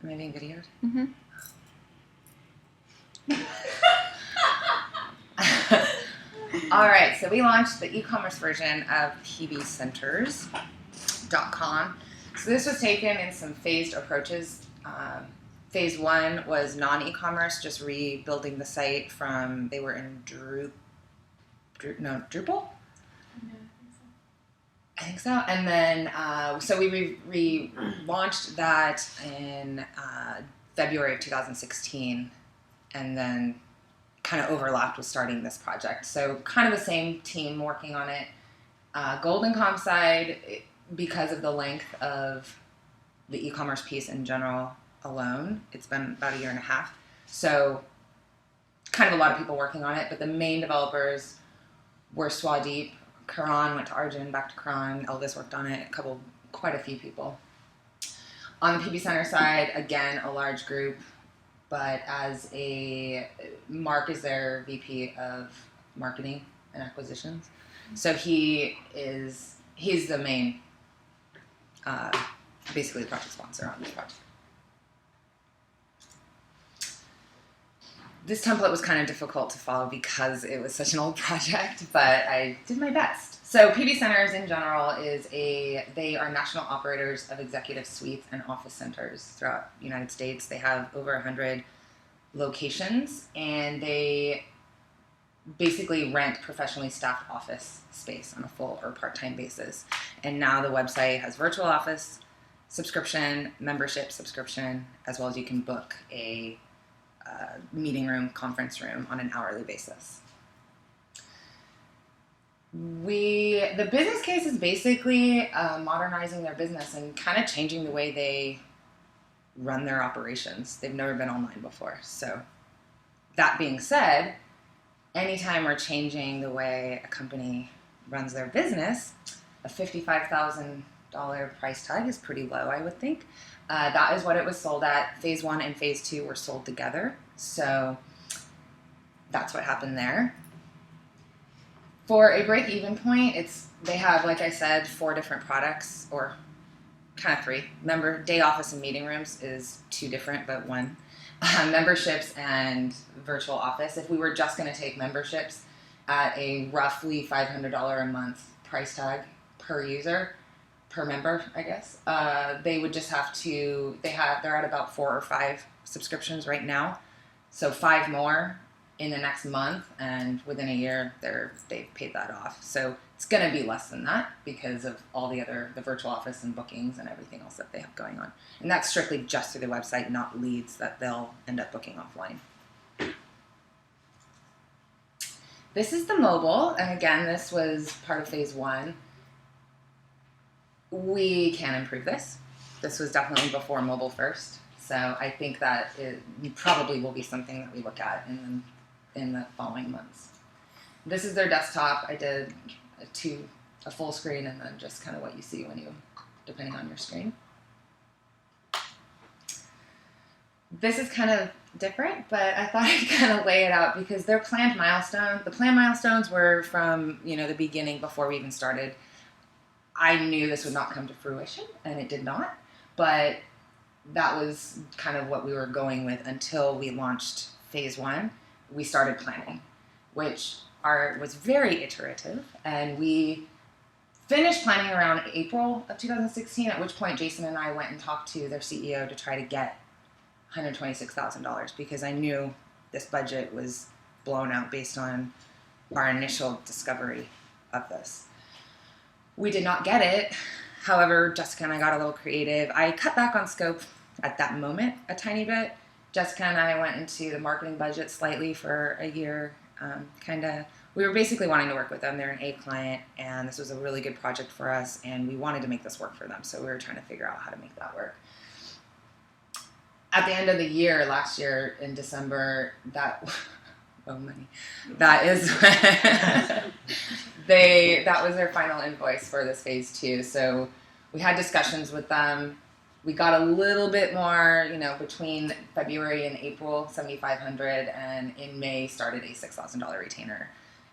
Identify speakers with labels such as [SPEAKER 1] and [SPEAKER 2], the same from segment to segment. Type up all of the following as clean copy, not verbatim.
[SPEAKER 1] Am I being videoed?
[SPEAKER 2] Mm-hmm.
[SPEAKER 1] All right, so we launched the e-commerce version of PBCenters.com. So this was taken in some phased approaches. Phase one was non-e-commerce, just rebuilding the site from, they were in Drupal? I think so. And then, so we relaunched that in February of 2016, and then kind of overlapped with starting this project. So kind of the same team working on it. Golden.com side, because of the length of the e-commerce piece in general alone, it's been about a year and a half. So kind of a lot of people working on it, but the main developers were Swadeep. Karan went to Arjun, back to Karan. Elvis worked on it, quite a few people. On the PB Center side, again, a large group, but Mark is their VP of marketing and acquisitions. So he's the main, basically the project sponsor on this project. This template was kind of difficult to follow because it was such an old project, but I did my best. So PB Centers in general they are national operators of executive suites and office centers throughout the United States. They have over 100 locations, and they basically rent professionally staffed office space on a full or part-time basis. And now the website has virtual office subscription, membership subscription, as well as you can book a meeting room, conference room on an hourly basis. The business case is basically modernizing their business and kind of changing the way they run their operations. They've never been online before. So that being said, anytime we're changing the way a company runs their business, a $55,000 price tag is pretty low, I would think. That is what it was sold at. Phase one and phase two were sold together. So that's what happened there. For a break-even point, they have, like I said, 4 different products, or kind of 3. Day office and meeting rooms is 2 different, but 1. Memberships and virtual office. If we were just going to take memberships at a roughly $500 a month price tag per user, per member, I guess, they would just have to, they're at about 4 or 5 subscriptions right now. So 5 more in the next month, and within a year, they've paid that off. So it's going to be less than that because of all the virtual office and bookings and everything else that they have going on. And that's strictly just through the website, not leads that they'll end up booking offline. This is the mobile, and again, this was part of phase 1. We can improve this. This was definitely before mobile first. So I think that it probably will be something that we look at in the following months. This is their desktop. I did a full screen and then just kind of what you see depending on your screen. This is kind of different, but I thought I'd kind of lay it out because the planned milestones were from, the beginning before we even started. I knew this would not come to fruition, and it did not, but that was kind of what we were going with until we launched phase 1. We started planning, which was very iterative, and we finished planning around April of 2016, at which point Jason and I went and talked to their CEO to try to get $126,000 because I knew this budget was blown out based on our initial discovery of this. We did not get it. However, Jessica and I got a little creative. I cut back on scope at that moment a tiny bit. Jessica and I went into the marketing budget slightly for a year. We were basically wanting to work with them. They're an A client, and this was a really good project for us, and we wanted to make this work for them. So we were trying to figure out how to make that work. At the end of the year, last year in December, that is that was their final invoice for this phase 2. So we had discussions with them. We got a little bit more, between February and April, $7,500, and in May started a $6,000 retainer.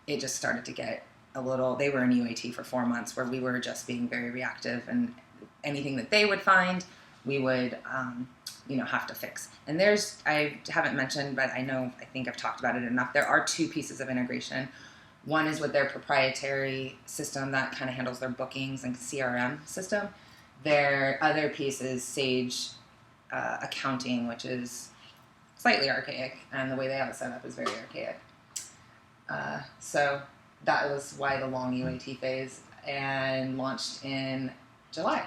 [SPEAKER 1] It just started to get they were in UAT for 4 months where we were just being very reactive, and anything that they would find, we would have to fix. And I haven't mentioned, but I think I've talked about it enough. There are 2 pieces of integration. One is with their proprietary system that kind of handles their bookings and CRM system. Their other piece is Sage accounting, which is slightly archaic, and the way they have it set up is very archaic. So that was why the long UAT phase, and launched in July.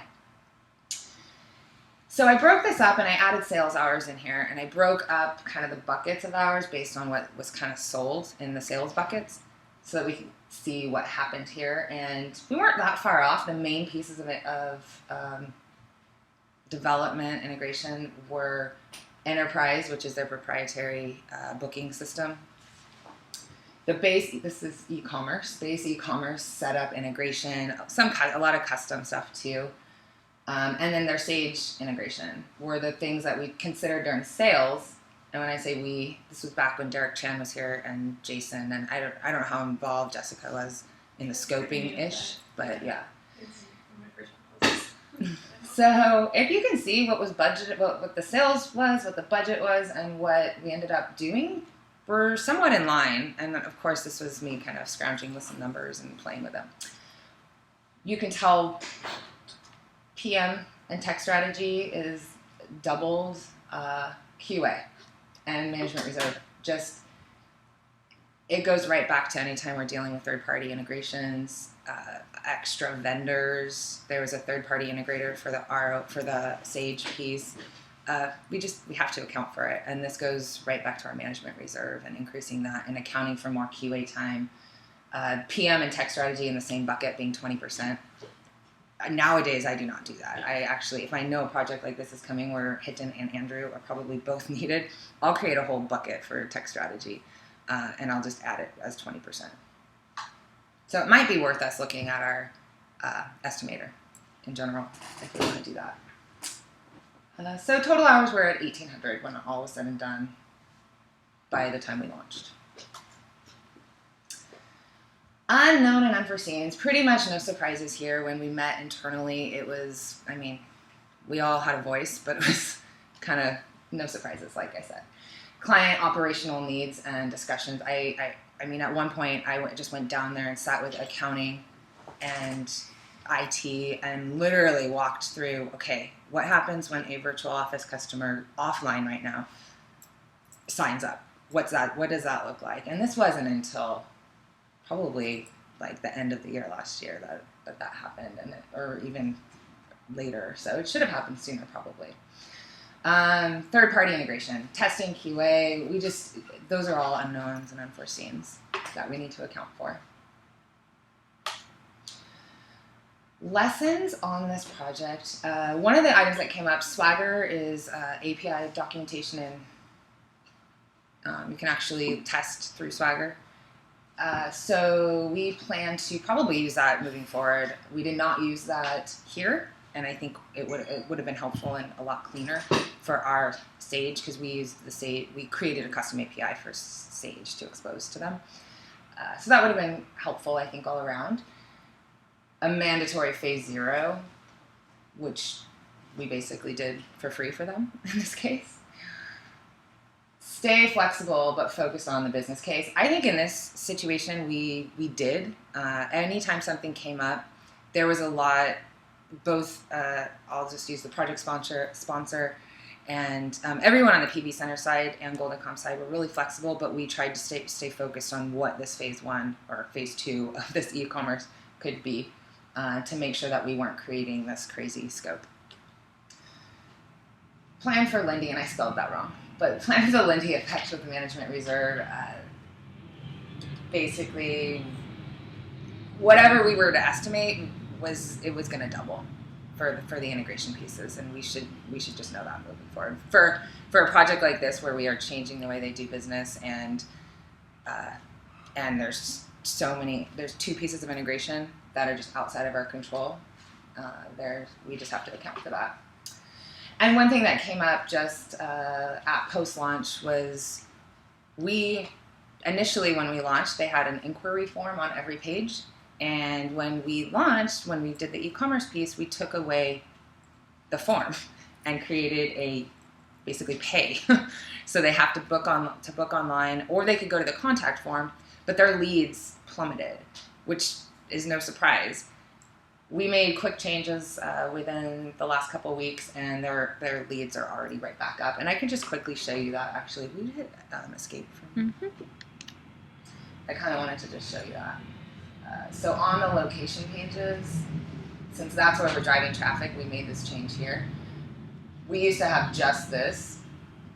[SPEAKER 1] So I broke this up and I added sales hours in here, and I broke up kind of the buckets of hours based on what was kind of sold in the sales buckets so that we can see what happened here. And we weren't that far off. The main pieces of development integration were Enterprise, which is their proprietary booking system. This is e-commerce, base e-commerce setup integration, a lot of custom stuff too. And then their Sage integration were the things that we considered during sales. And when I say we, this was back when Derek Chan was here and Jason, and I don't know how involved Jessica was in the scoping-ish, but yeah. So if you can see what was budgeted, what the sales was, what the budget was, and what we ended up doing, we're somewhat in line. And of course, this was me kind of scrounging with some numbers and playing with them. You can tell PM and tech strategy is doubled QA and management reserve. It goes right back to any time we're dealing with third-party integrations, extra vendors. There was a third-party integrator for the Sage piece. We have to account for it, and this goes right back to our management reserve and increasing that and accounting for more QA time. PM and tech strategy in the same bucket being 20%. Nowadays, I do not do that. If I know a project like this is coming where Hinton and Andrew are probably both needed, I'll create a whole bucket for tech strategy, and I'll just add it as 20%. So it might be worth us looking at our estimator in general if we want to do that. So total hours were at 1,800 when all was said and done by the time we launched. Unknown and unforeseens, pretty much no surprises here. When we met internally, we all had a voice, but it was kind of no surprises, like I said. Client operational needs and discussions. At one point, I just went down there and sat with accounting and IT and literally walked through, okay, what happens when a virtual office customer offline right now signs up? What does that look like? And this wasn't until probably like the end of the year last year that happened, or even later. So it should have happened sooner probably. Third-party integration, testing, QA, those are all unknowns and unforeseens that we need to account for. Lessons on this project. One of the items that came up, Swagger is API documentation, and you can actually test through Swagger. So we plan to probably use that moving forward. We did not use that here, and I think it would have been helpful and a lot cleaner for our Sage, because we created a custom API for Sage to expose to them. So that would have been helpful, I think, all around. A mandatory phase 0, which we basically did for free for them in this case. Stay flexible, but focus on the business case. I think in this situation, we did. Anytime something came up, there was a lot, both, I'll just use the project sponsor and everyone on the PBCenter side and GoldenCom side were really flexible, but we tried to stay focused on what this phase 1 or phase 2 of this e-commerce could be, to make sure that we weren't creating this crazy scope. Plan for Lindy, and I spelled that wrong, but plan for the Lindy effect with the management reserve. Basically, whatever we were to estimate it was going to double for the integration pieces, and we should just know that moving forward. For a project like this where we are changing the way they do business, and there's 2 pieces of integration that are just outside of our control. We just have to account for that. And one thing that came up just at post-launch was initially when we launched, they had an inquiry form on every page. And when we did the e-commerce piece, we took away the form and created a basically pay. So they have to book online, or they could go to the contact form, but their leads plummeted, which is no surprise. We made quick changes within the last couple of weeks, and their leads are already right back up. And I can just quickly show you that. Actually, we hit escape from. I kind of wanted to just show you that. So on the location pages, since that's where we're driving traffic, we made this change here. We used to have just this.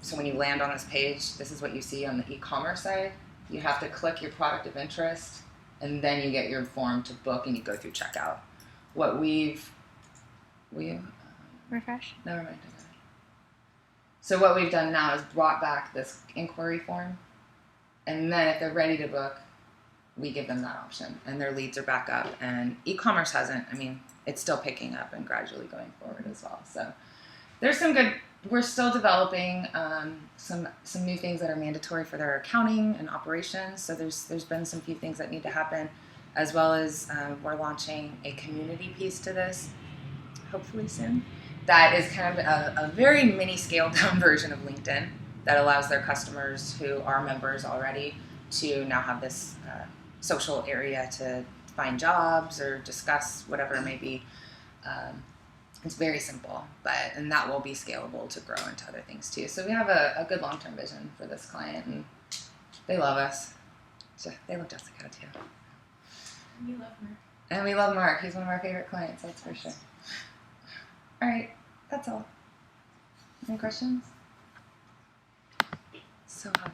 [SPEAKER 1] So when you land on this page, this is what you see on the e-commerce side. You have to click your product of interest, and then you get your form to book, and you go through checkout. What
[SPEAKER 2] refresh?
[SPEAKER 1] Never mind. So what we've done now is brought back this inquiry form, and then if they're ready to book, we give them that option, and their leads are back up. And e-commerce hasn't. I mean, it's still picking up and gradually going forward as well. So there's some good. We're still developing some new things that are mandatory for their accounting and operations. So there's been some few things that need to happen, as well as we're launching a community piece to this, hopefully soon. That is kind of a very mini scaled down version of LinkedIn that allows their customers who are members already to now have this social area to find jobs or discuss whatever it may be. It's very simple, and that will be scalable to grow into other things too. So we have a good long-term vision for this client, and they love us. So they love Jessica too.
[SPEAKER 2] And we love Mark.
[SPEAKER 1] And we love Mark. He's one of our favorite clients, that's for sure. All right, that's all. Any questions? So hot.